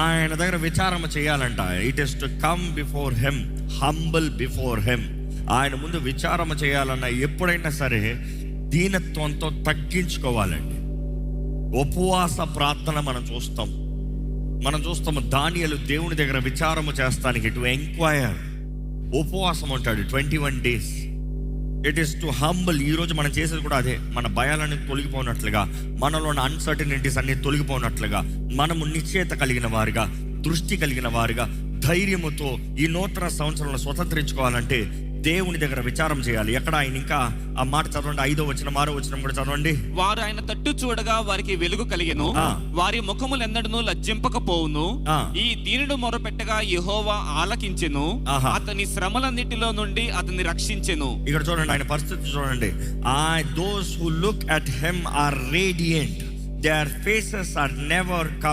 ఆయన దగ్గర విచారణ చేయాలంట. It is to come before him, humble before him. ఆయన ముందు విచారణ చేయాలన్నా ఎప్పుడైనా సరే దీనత్వంతో తగ్గించుకోవాలండి. ఉపవాస ప్రార్థన మనం చూస్తాము. దానియేలు దేవుని దగ్గర విచారము చేస్తానికి, టు ఎంక్వైర్, ఉపవాసం ఉంటాడు 21 days. It is to humble. ఈరోజు మనం చేసేది కూడా అదే. మన భయాలన్నీ తొలగిపోయినట్లుగా, మనలో ఉన్న అన్సర్టనిటీస్ అన్ని తొలగిపోయినట్లుగా, మనము నిశ్చయత కలిగిన వారిగా, దృష్టి కలిగిన వారిగా, ధైర్యముతో ఈ నూతన సంవత్సరంలో స్వతంత్రించుకోవాలంటే దేవుని దగ్గర విచారం చేయాలి. ఎక్కడ ఆయన ఇంకా ఆ మాట చదవండి, 5వ వచనం 6వ వచనం కూడా చదవండి. వారు ఆయన తట్టు చూడగా వారికి వెలుగు కలిగెను, వారి ముఖములు ఎన్నడను లజ్జింపకపోవును. ఈ దీనుడు మొరపెట్టగా యెహోవా ఆలకించెను, అతని శ్రమలన్నిటిలో నుండి అతన్ని రక్షించెను. ఇక్కడ చూడండి, ఆయన పరిస్థితి చూడండి. those who look at him are radiant, their faces are never covered.